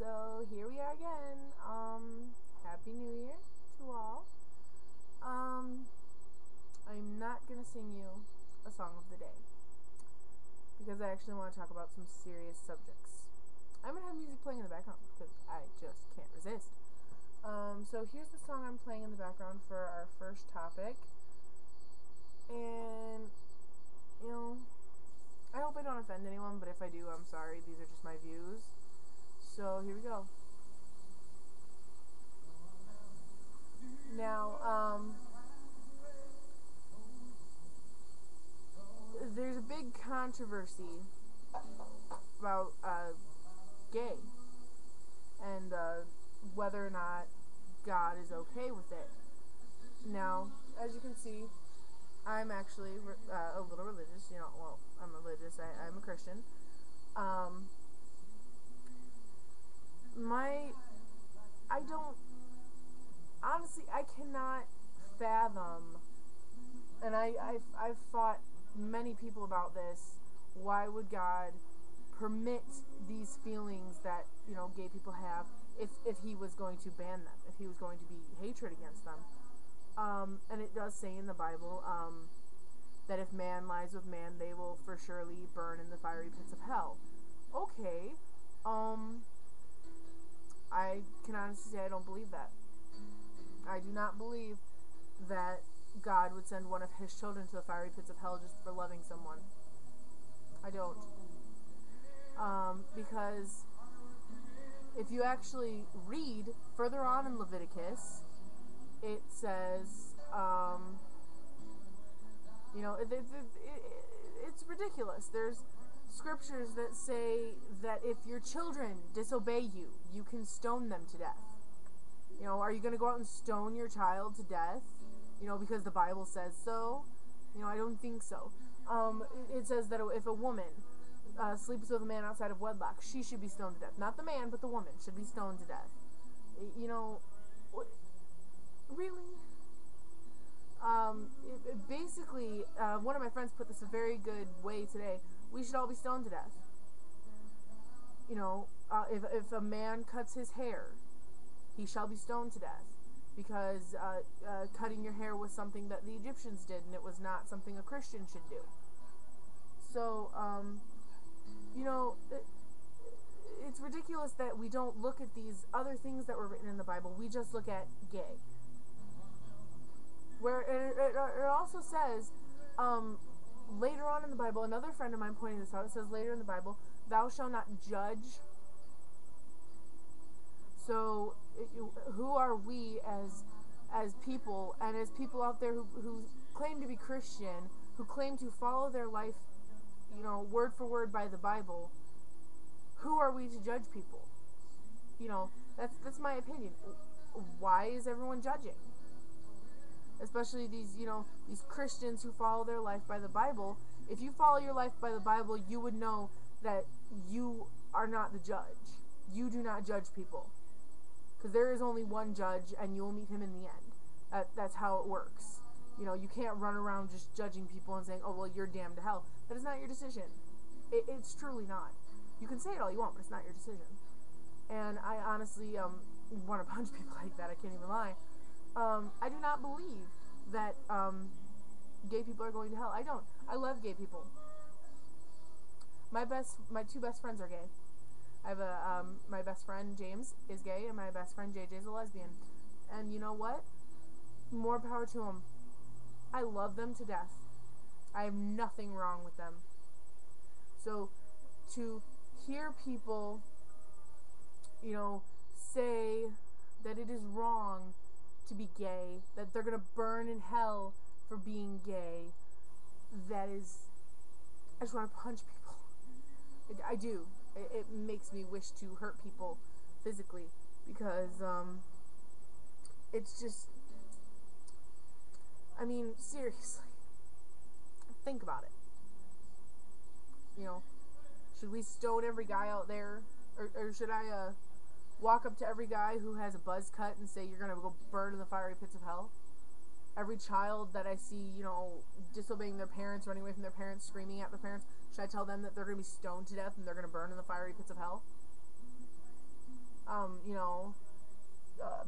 So here we are again. Happy New Year to all. I'm not gonna sing you a song of the day because I actually want to talk about some serious subjects. I'm gonna have music playing in the background because I just can't resist. So here's the song I'm playing in the background for our first topic, and you know, I hope I don't offend anyone, but if I do, I'm sorry. These are just my views. So here we go. Now, there's a big controversy about gay and whether or not God is okay with it. Now, as you can see, I'm actually a little religious. Well, I'm religious. I'm a Christian. Um, my, I don't, honestly, I cannot fathom, and I've fought many people about this. Why would God permit these feelings that gay people have if he was going to ban them, if he was going to be hatred against them? And it does say in the Bible that if man lies with man, they will for surely burn in the fiery pits of hell. Okay, I can honestly say I don't believe that. I do not believe that God would send one of his children to the fiery pits of hell just for loving someone. I don't. Because if you actually read further on in Leviticus, it says, it's ridiculous. There's scriptures that say that if your children disobey you, you can stone them to death. Are you going to go out and stone your child to death? Because the Bible says so? I don't think so. It says that if a woman sleeps with a man outside of wedlock, she should be stoned to death. Not the man, but the woman should be stoned to death. Really? Basically, one of my friends put this a very good way today. We should all be stoned to death. If a man cuts his hair, he shall be stoned to death. Because cutting your hair was something that the Egyptians did, and it was not something a Christian should do. So, it's ridiculous that we don't look at these other things that were written in the Bible. We just look at gay. Where it also says, later on in the Bible, another friend of mine pointed this out, it says later in the Bible, thou shalt not judge. So, who are we as people, and as people out there who claim to be Christian, who claim to follow their life, word for word by the Bible, who are we to judge people? That's my opinion. Why is everyone judging? Especially these Christians who follow their life by the Bible. If you follow your life by the Bible, you would know that you are not the judge. You do not judge people. Because there is only one judge, and you will meet him in the end. That's how it works. You can't run around just judging people and saying, oh, well, you're damned to hell. That is not your decision. It's truly not. You can say it all you want, but it's not your decision. And I honestly want to punch people like that. I can't even lie. I do not believe that gay people are going to hell. I don't. I love gay people. My two best friends are gay. I have my best friend James is gay, and my best friend JJ is a lesbian. And you know what? More power to them. I love them to death. I have nothing wrong with them. So, to hear people, say that it is wrong to be gay, that they're gonna burn in hell for being gay, that is, I just want to punch people. I do. It makes me wish to hurt people physically, because it's just, I mean, seriously, think about it. Should we stone every guy out there, or should I walk up to every guy who has a buzz cut and say you're gonna go burn in the fiery pits of hell? Every child that I see, disobeying their parents, running away from their parents, screaming at their parents, should I tell them that they're going to be stoned to death and they're going to burn in the fiery pits of hell? You know,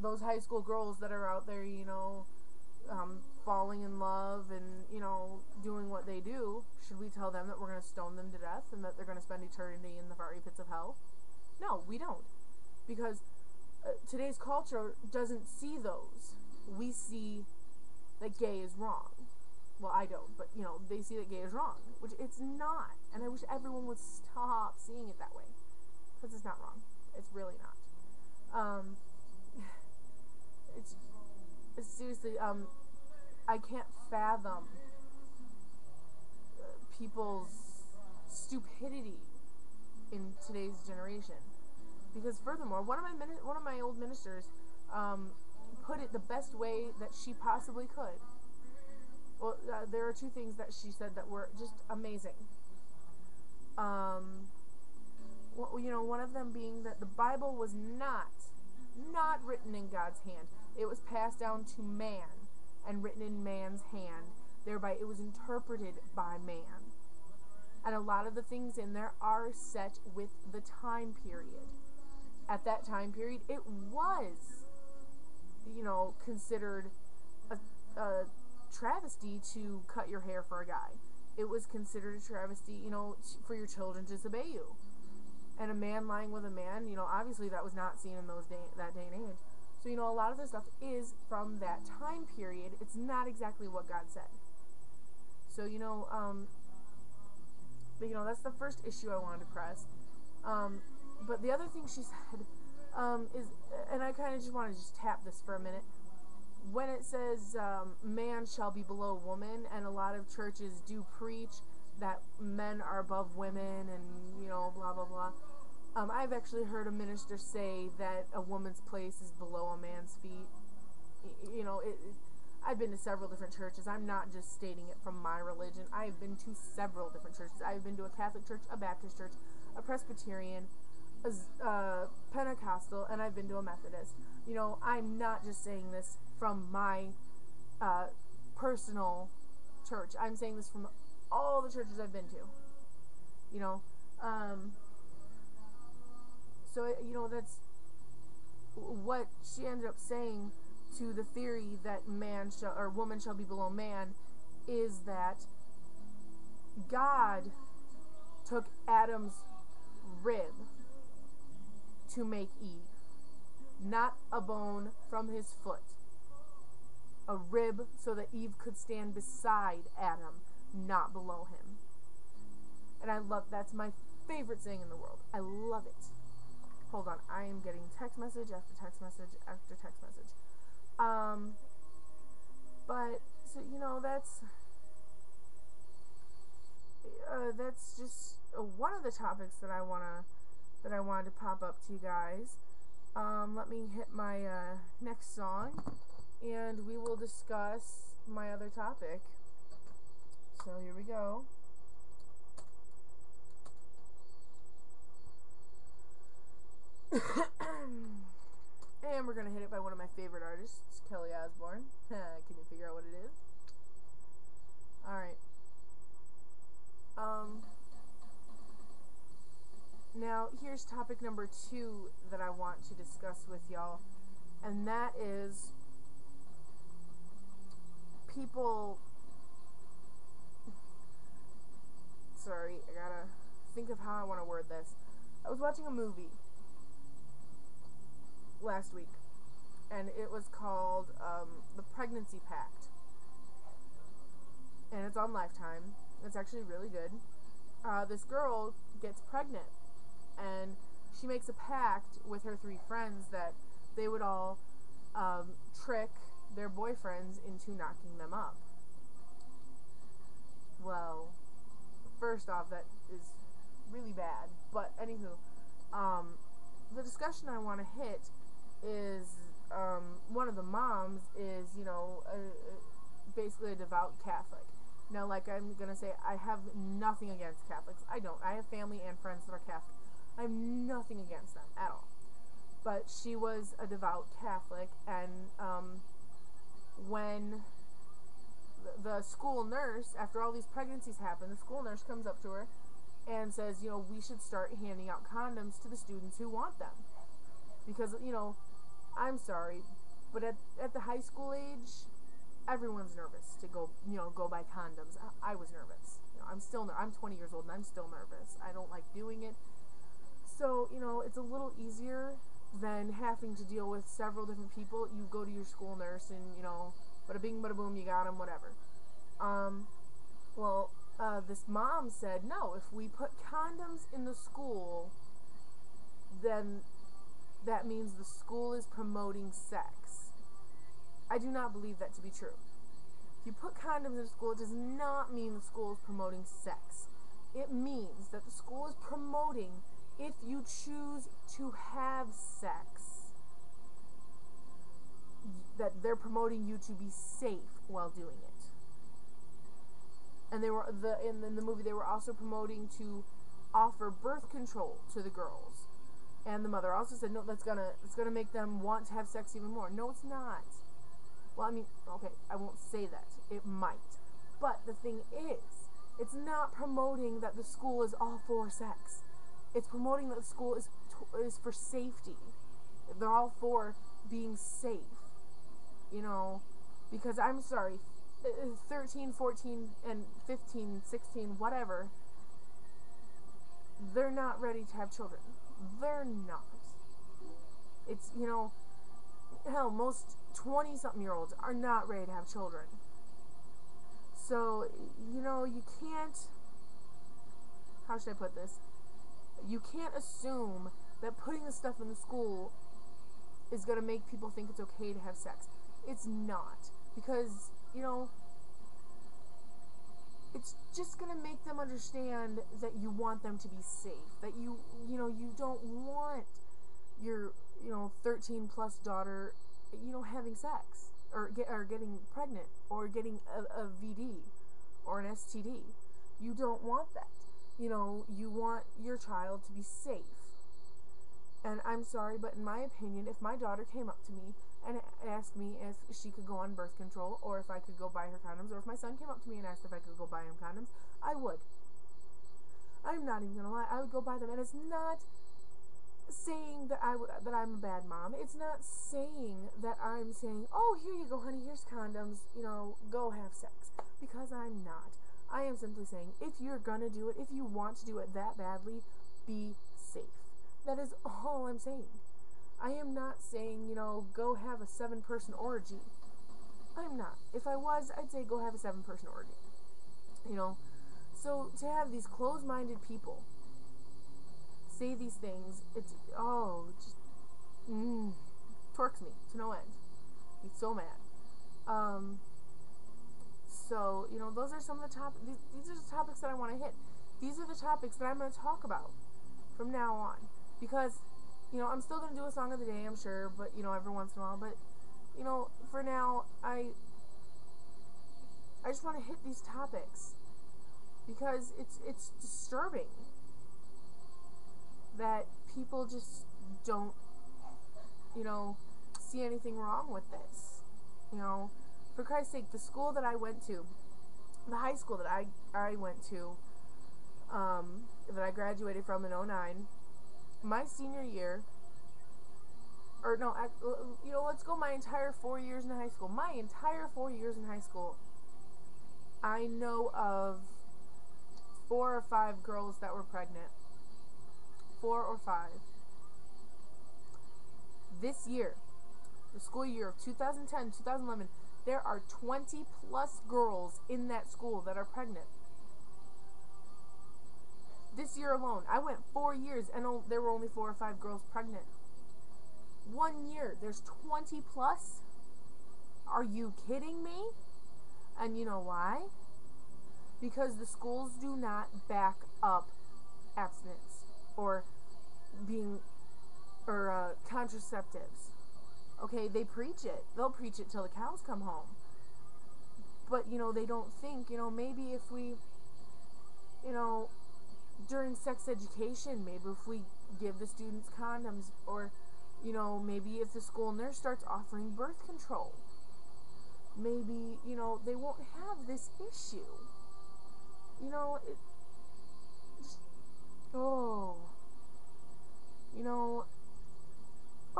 those high school girls that are out there, you know, falling in love and, you know, doing what they do, should we tell them that we're going to stone them to death and that they're going to spend eternity in the fiery pits of hell? No, we don't. Because today's culture doesn't see those. We see that gay is wrong. Well, I don't, but, you know, they see that gay is wrong, which it's not. And I wish everyone would stop seeing it that way. Because it's not wrong. It's really not. It's seriously, I can't fathom people's stupidity in today's generation. Because furthermore, one of my old ministers put it the best way that she possibly could. Well, there are two things that she said that were just amazing. Well, you know, one of them being that the Bible was not written in God's hand. It was passed down to man and written in man's hand. Thereby, it was interpreted by man. And a lot of the things in there are set with the time period. At that time period, it was, you know, considered a travesty to cut your hair for a guy. It was considered a travesty, you know, for your children to disobey you. And a man lying with a man, you know, obviously that was not seen in that day and age. So, you know, a lot of this stuff is from that time period. It's not exactly what God said. So, you know, but, you know, that's the first issue I wanted to press. But the other thing she said is, and I kind of just want to just tap this for a minute. When it says man shall be below woman, and a lot of churches do preach that men are above women and, you know, blah, blah, blah. I've actually heard a minister say that a woman's place is below a man's feet. You know, I've been to several different churches. I'm not just stating it from my religion. I've been to several different churches. I've been to a Catholic church, a Baptist church, a Presbyterian, a Pentecostal, and I've been to a Methodist. You know, I'm not just saying this from my personal church. I'm saying this from all the churches I've been to. You know, so, you know, that's what she ended up saying to the theory that man shall, or woman shall be below man, is that God took Adam's rib to make Eve, not a bone from his foot. A rib so that Eve could stand beside Adam, not below him. And I love, that's my favorite saying in the world. I love it. Hold on, I am getting text message after text message after text message. But, so, you know, that's just one of the topics that I wanted to pop up to you guys. Let me hit my next song, and we will discuss my other topic. So here we go. And we're gonna hit it by one of my favorite artists, Kelly Osbourne. Can you figure out what it is? Alright. Now, here's topic number 2 that I want to discuss with y'all. And that is people... Sorry, I gotta think of how I want to word this. I was watching a movie last week, and it was called The Pregnancy Pact, and it's on Lifetime. It's actually really good. This girl gets pregnant, and she makes a pact with her 3 friends that they would all trick their boyfriends into knocking them up. Well, first off, that is really bad, but anywho, the discussion I want to hit is, one of the moms is, you know, basically a devout Catholic. Now, like I'm gonna say, I have nothing against Catholics. I don't. I have family and friends that are Catholic. I have nothing against them at all. But she was a devout Catholic, and when the school nurse, after all these pregnancies happen, the school nurse comes up to her and says, you know, we should start handing out condoms to the students who want them. Because, I'm sorry, but at the high school age, everyone's nervous to go buy condoms. I was nervous. I'm 20 years old and I'm still nervous. I don't like doing it. So, it's a little easier than having to deal with several different people. You go to your school nurse and, bada bing, bada boom, you got them, whatever. Well, this mom said, no, if we put condoms in the school, then that means the school is promoting sex. I do not believe that to be true. If you put condoms in school, it does not mean the school is promoting sex. It means that the school is promoting, if you choose to have sex, that they're promoting you to be safe while doing it. And in the movie they were also promoting to offer birth control to the girls. And the mother also said, no, it's gonna make them want to have sex even more. No, it's not. Well, I mean, okay, I won't say that. It might. But the thing is, it's not promoting that the school is all for sex. It's promoting that the school is for safety. They're all for being safe. Because I'm sorry, 13, 14, and 15, 16, whatever, they're not ready to have children. They're not. It's, hell, most 20-something-year-olds are not ready to have children. So, you can't, how should I put this? You can't assume that putting this stuff in the school is going to make people think it's okay to have sex. It's not. Because, it's just going to make them understand that you want them to be safe. That you don't want your, 13 plus daughter, having sex or getting pregnant or getting a VD or an STD. You don't want that. You want your child to be safe. And I'm sorry, but in my opinion, if my daughter came up to me and asked me if she could go on birth control or if I could go buy her condoms, or if my son came up to me and asked if I could go buy him condoms, I would. I'm not even gonna lie, I would go buy them. And it's not saying that that I'm a bad mom. It's not saying that I'm saying, oh, here you go, honey, here's condoms, go have sex. Because I'm not. I am simply saying, if you're gonna do it, if you want to do it that badly, be safe. That is all I'm saying. I am not saying, go have a 7-person orgy. I'm not. If I was, I'd say go have a 7-person orgy. So to have these closed-minded people say these things, it's, just, torques me to no end. He's so mad. So, those are some of the topics, these are the topics that I want to hit. These are the topics that I'm going to talk about from now on. Because, I'm still going to do a song of the day, I'm sure, but, every once in a while. But, for now, I just want to hit these topics. Because it's disturbing that people just don't, see anything wrong with this. For Christ's sake, the school that I went to, the high school that I went to, that I graduated from in 2009, my senior year, or no, let's go my entire 4 years in high school. My entire 4 years in high school, I know of 4 or 5 girls that were pregnant. 4 or 5. This year, the school year of 2010, 2011, there are 20 plus girls in that school that are pregnant. This year alone, I went 4 years and there were only 4 or 5 girls pregnant. 1 year, there's 20 plus? Are you kidding me? And you know why? Because the schools do not back up abstinence or contraceptives. Okay, they preach it. They'll preach it till the cows come home. But, they don't think, maybe if we, during sex education, maybe if we give the students condoms, or, maybe if the school nurse starts offering birth control, maybe, they won't have this issue.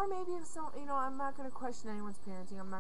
Or maybe if some, I'm not going to question anyone's parenting. I'm not